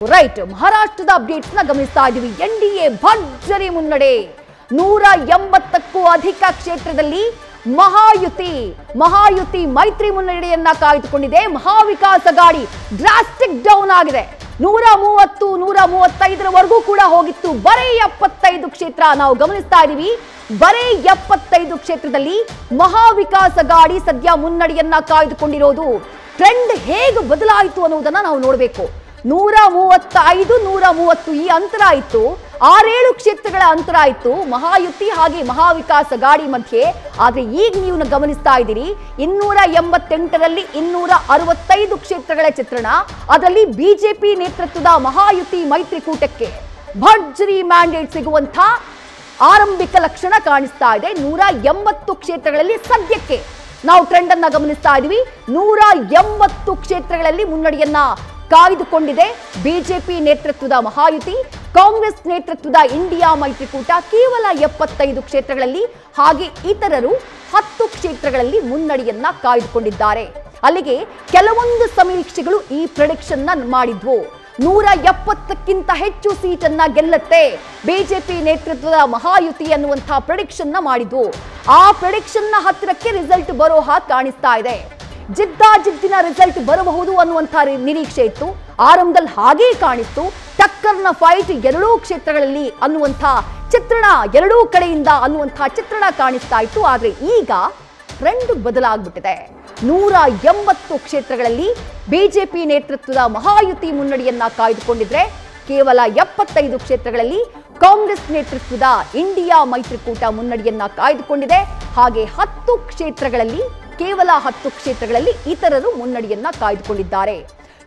Right ಮಹಾರಾಷ್ಟ್ರದ updates ನ ಗಮನಿಸ್ತಾ ಇದ್ದೀವಿ. ಎನ್ಡಿಎ ಭರ್ಜರಿ ಮುನ್ನಡೆ 180ಕ್ಕೂ ಅಧಿಕ ಕ್ಷೇತ್ರದಲ್ಲಿ ಮಹಾಯುತಿ ಮೈತ್ರಿ ಮುನ್ನಡೆಯನ್ನ ಕಾಯ್ದುಕೊಂಡಿದೆ. ಮಹಾವಿಕಾಸ್ ಅಘಾಡಿ ಡ್ರಾಸ್ಟಿಕ್ ಡೌನ್ ಆಗಿದೆ. 130 135ರವರೆಗೂ ಕೂಡ ಹೋಗಿತ್ತು. ಬರೀ 75 ಕ್ಷೇತ್ರ ನಾವು ಗಮನಿಸ್ತಾ ಇದ್ದೀವಿ. ಬರೀ 75 ಕ್ಷೇತ್ರದಲ್ಲಿ ಮಹಾವಿಕಾಸ್ ಅಘಾಡಿ ಸದ್ಯ ಮುನ್ನಡೆಯನ್ನ ಕಾಯ್ದುಕೊಂಡಿರೋದು. ಟ್ರೆಂಡ್ ಹೇಗೆ ಬದಲಾಯಿತು ಅನ್ನೋದನ್ನ ನಾವು ನೋಡಬೇಕು. 135 130 ಈ ಅಂತರ ಇತ್ತು. 6-7 ಕ್ಷೇತ್ರಗಳ ಅಂತರ ಇತ್ತು ಮಹಾಯುತಿ ಹಾಗೆ ಮಹಾವಿಕಾಸ್ ಅಘಾಡಿ ಮಧ್ಯೆ. ಆದ್ರೆ ಈಗ ನೀವು ಗಮನಿಸ್ತಾ ಇದ್ದೀರಿ 288ರಲ್ಲಿ 265 ಕ್ಷೇತ್ರಗಳ ಚಿತ್ರಣ. ಅದರಲ್ಲಿ ಬಿಜೆಪಿ ನೇತೃತ್ವದ ಮಹಾಯುತಿ ಮೈತ್ರಿಕೂಟಕ್ಕೆ ಭರ್ಜರಿ ಮ್ಯಾಂಡೇಟ್ ಸಿಗುವಂತ ಆರಂಭಿಕ ಲಕ್ಷಣ ಕಾಣಿಸ್ತಾ ಇದೆ. 180 ಕ್ಷೇತ್ರಗಳಲ್ಲಿ ಸದ್ಯಕ್ಕೆ ನಾವು ಟ್ರೆಂಡ್ ಅನ್ನ ಗಮನಿಸ್ತಾ ಇದೀವಿ. 180 ಕ್ಷೇತ್ರಗಳಲ್ಲಿ ಮುನ್ನಡೆಯನ್ನ ಕಾಯ್ದುಕೊಂಡಿದೆ ಬಿಜೆಪಿ ನೇತೃತ್ವದ ಮಹಾಯುತಿ. ಕಾಂಗ್ರೆಸ್ ನೇತೃತ್ವದ ಇಂಡಿಯಾ ಮೈತ್ರಿಕೂಟ ಕೇವಲ 75 ಕ್ಷೇತ್ರಗಳಲ್ಲಿ ಹಾಗೆ ಇತರರು 10 ಕ್ಷೇತ್ರಗಳಲ್ಲಿ ಮುನ್ನಡೆಯನ್ನ ಕಾಯ್ದುಕೊಂಡಿದ್ದಾರೆ. ಅಲ್ಲಿಗೆ ಕೆಲವೊಂದು ಸಮೀಕ್ಷೆಗಳು ಈ ಪ್ರೆಡಿಕ್ಷನ್ ಮಾಡಿದ್ವು. 170ಕ್ಕಿಂತ ಹೆಚ್ಚು ಸೀಟನ್ನ ಗೆಲ್ಲುತ್ತೆ ಬಿಜೆಪಿ ನೇತೃತ್ವದ ಮಹಾಯುತಿ ಅನ್ನುವಂತಹ ಪ್ರೆಡಿಕ್ಷನ್ ಮಾಡಿದ್ವು. ಆ ಪ್ರೆಡಿಕ್ಷನ್ ನ ಹತ್ತಿರಕ್ಕೆ ರಿಸಲ್ಟ್ ಬರೋ ಹಾಗೆ ಕಾಣಿಸ್ತಾ ಇದೆ. ಜಿದ್ದಿನ ರಿಸಲ್ಟ್ ಬರಬಹುದು ಅನ್ನುವಂಥ ನಿರೀಕ್ಷೆ ಇತ್ತು. ಆರಂಭದಲ್ಲಿ ಹಾಗೇ ಕಾಣಿಸ್ತು. ಟಕ್ಕರ್ನ ಫೈಟ್ ಎರಡೂ ಕ್ಷೇತ್ರಗಳಲ್ಲಿ ಅನ್ನುವಂಥ ಚಿತ್ರಣ, ಎರಡೂ ಕಡೆಯಿಂದ ಅನ್ನುವಂಥ ಚಿತ್ರಣ ಕಾಣಿಸ್ತಾ ಇತ್ತು. ಆದ್ರೆ ಈಗ ಟ್ರೆಂಡ್ ಬದಲಾಗ್ಬಿಟ್ಟಿದೆ. 180 ಕ್ಷೇತ್ರಗಳಲ್ಲಿ ಬಿಜೆಪಿ ನೇತೃತ್ವದ ಮಹಾಯುತಿ ಮುನ್ನಡೆಯನ್ನ ಕಾಯ್ದುಕೊಂಡಿದ್ರೆ ಕೇವಲ 75 ಕ್ಷೇತ್ರಗಳಲ್ಲಿ ಕಾಂಗ್ರೆಸ್ ನೇತೃತ್ವದ ಇಂಡಿಯಾ ಮೈತ್ರಿಕೂಟ ಮುನ್ನಡೆಯನ್ನ ಕಾಯ್ದುಕೊಂಡಿದೆ. ಹಾಗೆ 10 ಕ್ಷೇತ್ರಗಳಲ್ಲಿ ಕೇವಲ 10 ಕ್ಷೇತ್ರಗಳಲ್ಲಿ ಇತರರು ಮುನ್ನಡೆಯನ್ನ ಕಾಯ್ದುಕೊಂಡಿದ್ದಾರೆ.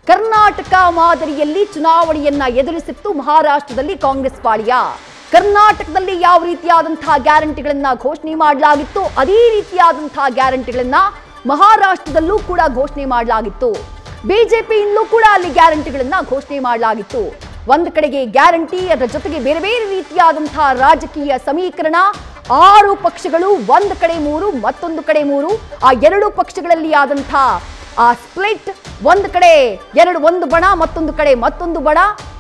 ಕರ್ನಾಟಕ ಮಾದರಿಯಲ್ಲಿ ಚುನಾವಣೆಯನ್ನ ಎದುರಿಸಿತ್ತು ಮಹಾರಾಷ್ಟ್ರದಲ್ಲಿ ಕಾಂಗ್ರೆಸ್ ಪಾಳ್ಯ. ಕರ್ನಾಟಕದಲ್ಲಿ ಯಾವ ರೀತಿಯಾದಂತಹ ಗ್ಯಾರಂಟಿಗಳನ್ನ ಘೋಷಣೆ ಮಾಡಲಾಗಿತ್ತು ಅದೇ ರೀತಿಯಾದಂತಹ ಗ್ಯಾರಂಟಿಗಳನ್ನ ಮಹಾರಾಷ್ಟ್ರದಲ್ಲೂ ಕೂಡ ಘೋಷಣೆ ಮಾಡಲಾಗಿತ್ತು. ಬಿಜೆಪಿಯಿಂದಲೂ ಕೂಡ ಅಲ್ಲಿ ಗ್ಯಾರಂಟಿಗಳನ್ನ ಘೋಷಣೆ ಮಾಡಲಾಗಿತ್ತು. ಒಂದು ಕಡೆಗೆ ಗ್ಯಾರಂಟಿ, ಅದರ ಜೊತೆಗೆ ಬೇರೆ ಬೇರೆ ರೀತಿಯಾದಂತಹ ರಾಜಕೀಯ ಸಮೀಕರಣ. 6 ಪಕ್ಷಗಳು, ಒಂದು ಕಡೆ 3 ಮತ್ತೊಂದು ಕಡೆ 3. ಆ 2 ಪಕ್ಷಗಳಲ್ಲಿ ಆದಂತಹ ಆ ಸ್ಪ್ಲಿಟ್, ಒಂದು ಕಡೆ ಒಂದು ಬಣ ಮತ್ತೊಂದು ಕಡೆ ಮತ್ತೊಂದು ಬಣ.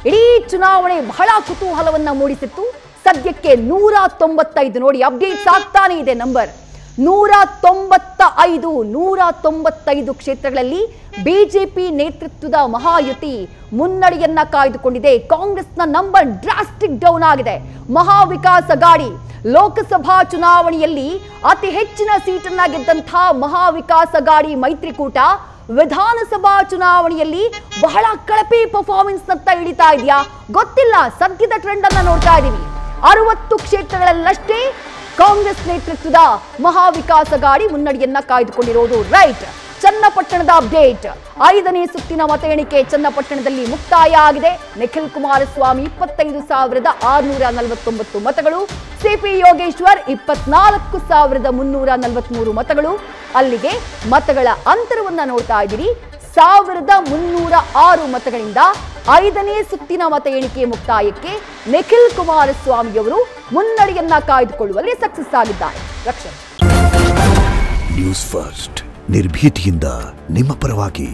ಇಡೀ ಚುನಾವಣೆ ಬಹಳ ಕುತೂಹಲವನ್ನ ಮೂಡಿಸಿತ್ತು. ಸದ್ಯಕ್ಕೆ 195 ನೋಡಿ ಅಪ್ಡೇಟ್ಸ್ ಆಗ್ತಾನೆ ಇದೆ ನಂಬರ್. 195 ಕ್ಷೇತ್ರಗಳಲ್ಲಿ ಬಿಜೆಪಿ ನೇತೃತ್ವದ ಮಹಾಯುತಿ ಮುನ್ನಡೆಯನ್ನ ಕಾಯ್ದುಕೊಂಡಿದೆ. ಕಾಂಗ್ರೆಸ್ನ ನಂಬರ್ ಡ್ರಾಸ್ಟಿಕ್ ಡೌನ್ ಆಗಿದೆ. ಮಹಾವಿಕಾಸ್ ಅಘಾಡಿ ಲೋಕಸಭಾ ಚುನಾವಣೆಯಲ್ಲಿ ಅತಿ ಹೆಚ್ಚಿನ ಸೀಟನ್ನ ಗೆದ್ದಂತಹ ಮಹಾವಿಕಾಸ್ ಅಘಾಡಿ ಮೈತ್ರಿಕೂಟ ವಿಧಾನಸಭಾ ಚುನಾವಣೆಯಲ್ಲಿ ಬಹಳ ಕಳಪೆ ಪರ್ಫಾರ್ಮೆನ್ಸ್ ನತ್ತ ಹಿಡಿತಾ ಇದೆಯಾ ಗೊತ್ತಿಲ್ಲ. ಸದ್ಯದ ಟ್ರೆಂಡ್ ಅನ್ನ ನೋಡ್ತಾ ಇದೀವಿ. 60 ಕ್ಷೇತ್ರಗಳಲ್ಲಷ್ಟೇ ಕಾಂಗ್ರೆಸ್ ನೇತೃತ್ವದ ಮಹಾವಿಕಾಸ್ ಅಘಾಡಿ ಮುನ್ನಡೆಯನ್ನ ಕಾಯ್ದುಕೊಂಡಿರೋದು. ರೈಟ್, ಚನ್ನಪಟ್ಟಣದ ಅಪ್ಡೇಟ್. 5ನೇ ಸುತ್ತಿನ ಮತ ಎಣಿಕೆ ಚನ್ನಪಟ್ಟಣದಲ್ಲಿ ಮುಕ್ತಾಯ ಆಗಿದೆ. ನಿಖಿಲ್ ಕುಮಾರಸ್ವಾಮಿ 25,649 ಮತಗಳು, ಸಿಪಿ ಯೋಗೇಶ್ವರ್ 24,343 ಮತಗಳು. ಅಲ್ಲಿಗೆ ಮತಗಳ ಅಂತರವನ್ನ ನೋಡ್ತಾ ಇದ್ದೀರಿ. 1,306 ಮತಗಳಿಂದ 5ನೇ ಸುತ್ತಿನ ಮತ ಎಣಿಕೆ ಮುಕ್ತಾಯಕ್ಕೆ ನಿಖಿಲ್ ಕುಮಾರಸ್ವಾಮಿಯವರು ಮುನ್ನಡೆಯನ್ನ ಕಾಯ್ದುಕೊಳ್ಳುವಲ್ಲಿ ಸಕ್ಸಸ್ ಆಗಿದ್ದಾರೆ. ರಕ್ಷಣೆ ನ್ಯೂಸ್ ಫಸ್ಟ್, ನಿರ್ಭೀತಿಯಿಂದ ನಿಮ್ಮ ಪರವಾಗಿ.